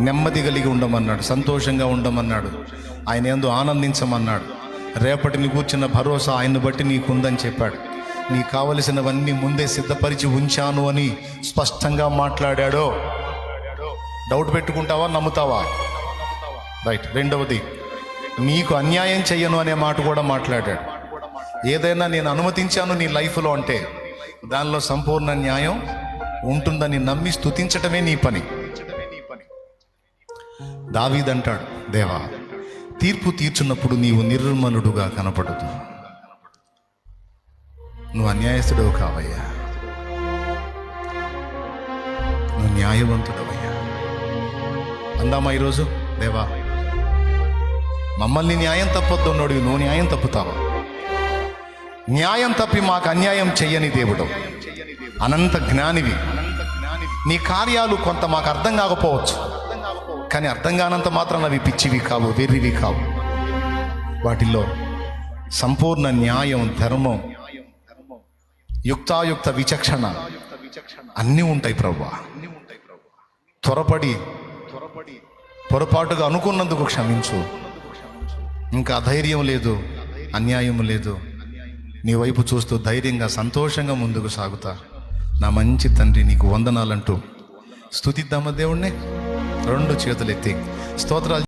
నెమ్మది కలిగి ఉండమన్నాడు, సంతోషంగా ఉండమన్నాడు, ఆయన యందు ఆనందించమన్నాడు. రేపటిని కూర్చున్న భరోసా ఆయన్ని బట్టి నీకుందని చెప్పాడు. నీకు కావలసినవన్నీ ముందే సిద్ధపరిచి ఉంచాను అని స్పష్టంగా మాట్లాడాడో. డౌట్ పెట్టుకుంటావా, నమ్ముతావా? రైట్. రెండవది, నీకు అన్యాయం చెయ్యను అనే మాట కూడా మాట్లాడాడు. ఏదైనా నేను అనుమతించాను నీ లైఫ్లో అంటే దానిలో సంపూర్ణ న్యాయం ఉంటుందని నమ్మి స్తుతించటమే నీ పని. దావీదంటాడు, దేవా, తీర్పు తీర్చున్నప్పుడు నీవు నిర్మలుడుగా కనపడదు, నువ్వు అన్యాయస్తుడవు కావయ్యా, నువ్వు న్యాయవంతుడవయ్యా. అందామా ఈరోజు? దేవా, మమ్మల్ని న్యాయం తప్పొద్దు అన్నాడు, నువ్వు న్యాయం తప్పుతావా? న్యాయం తప్పి మాకు అన్యాయం చెయ్యని దేవుడు, అనంత జ్ఞానివి. నీ కార్యాలు కొంత మాకు అర్థం కాకపోవచ్చు, కానీ అర్థం కానంత మాత్రం అవి పిచ్చివి కావు, వెర్రివి కావు. వాటిల్లో సంపూర్ణ న్యాయం, ధర్మం, యుక్తాయుక్త విచక్షణ అన్నీ ఉంటాయి ప్రభువా. త్వరపడి పొరపాటుగా అనుకున్నందుకు క్షమించు. ఇంకా అధైర్యం లేదు, అన్యాయం లేదు, నీ వైపు చూస్తూ ధైర్యంగా సంతోషంగా ముందుకు సాగుతా. నా మంచి తండ్రి, నీకు వందనాలంటూ స్తుతిద్దామా దేవుణ్ణి? రెండు చేతులు ఎత్తి స్తోత్రాలు